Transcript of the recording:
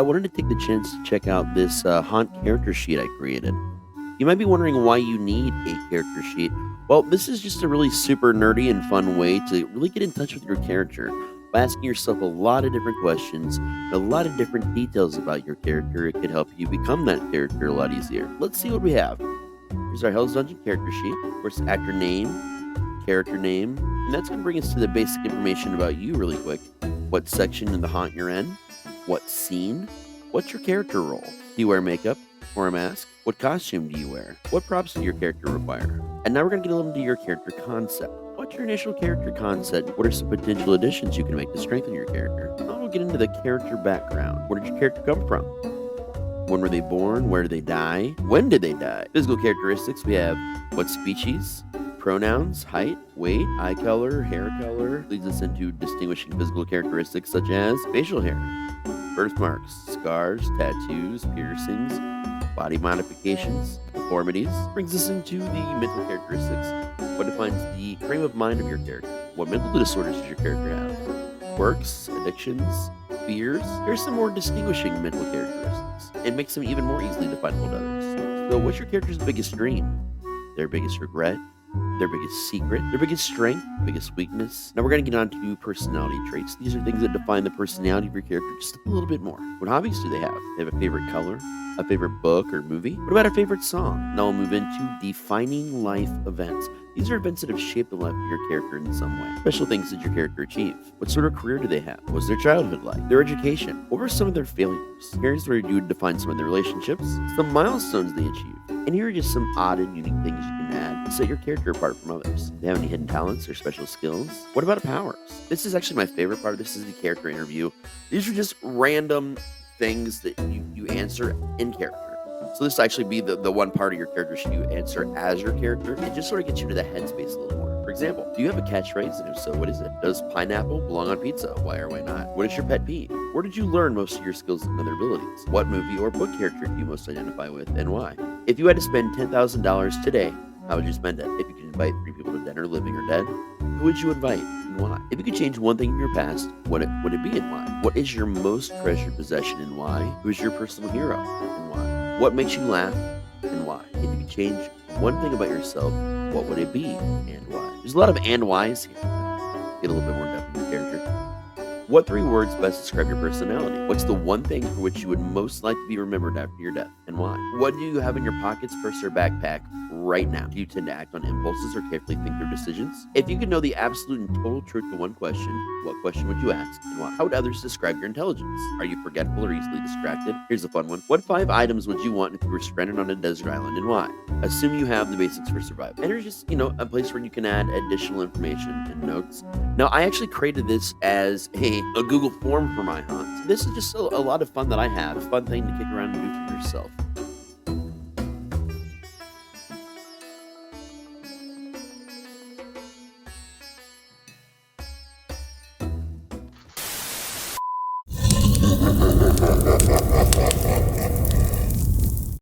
I wanted to take the chance to check out this haunt character sheet I created. You might be wondering why you need a character sheet. Well, this is just a really super nerdy and fun way to really get in touch with your character by asking yourself a lot of different questions, and a lot of different details about your character. It could help you become that character a lot easier. Let's see what we have. Here's our Hell's Dungeon character sheet. Of course, actor name, character name, and that's going to bring us to the basic information about you really quick. What section in the haunt you're in, what scene, what's your character role? Do you wear makeup or a mask? What costume do you wear? What props does your character require? And now we're going to get a little into your character concept. What's your initial character concept? What are some potential additions you can make to strengthen your character? Now we'll get into the character background. Where did your character come from? When were they born? Where did they die? When did they die? Physical characteristics, we have what species, pronouns, height, weight, eye color, hair color. Leads us into distinguishing physical characteristics such as facial hair, birthmarks, scars, tattoos, piercings, body modifications, deformities. Brings us into the mental characteristics. What defines the frame of mind of your character? What mental disorders does your character have? Quirks, addictions, fears. Here's some more distinguishing mental characteristics and makes them even more easily definable to others. So what's your character's biggest dream? Their biggest regret? Their biggest secret, their biggest strength, biggest weakness. Now we're going to get on to personality traits. These are things that define the personality of your character just a little bit more. What hobbies do they have? They have a favorite color, a favorite book or movie? What about a favorite song? Now we'll move into defining life events. These are events that have shaped the life of your character in some way. Special things did your character achieve? What sort of career do they have? What was their childhood like? Their education? What were some of their failures? Here's where you would define some of their relationships, some milestones they achieved. And here are just some odd and unique things you can add to set your character apart from others. Do they have any hidden talents or special skills? What about powers? This is actually my favorite part. This is the character interview. These are just random things that you answer in character. So this will actually be the one part of your character sheet you answer as your character. It just sort of gets you to the headspace a little more. For example, do you have a catchphrase? And if so, what is it? Does pineapple belong on pizza? Why or why not? What is your pet peeve? Where did you learn most of your skills and other abilities? What movie or book character do you most identify with and why? If you had to spend $10,000 today, how would you spend it? If you could invite 3 people to dinner, living or dead, who would you invite and why? If you could change one thing in your past, what would it be and why? What is your most treasured possession and why? Who is your personal hero and why? What makes you laugh and why? If you could change one thing about yourself, what would it be and why? There's a lot of and whys here. Get a little bit more depth in your character. What 3 words best describe your personality? What's the one thing for which you would most like to be remembered after your death and why? What do you have in your pockets, purse, or backpack right now? Do you tend to act on impulses or carefully think through decisions? If you could know the absolute and total truth to one question, what question would you ask and why? How would others describe your intelligence? Are you forgetful or easily distracted? Here's a fun one. What 5 items would you want if you were stranded on a desert island and why? Assume you have the basics for survival. And there's just, a place where you can add additional information and notes. Now, I actually created this as a Google form for my haunt. This is just a lot of fun that I have. A fun thing to kick around and do for yourself.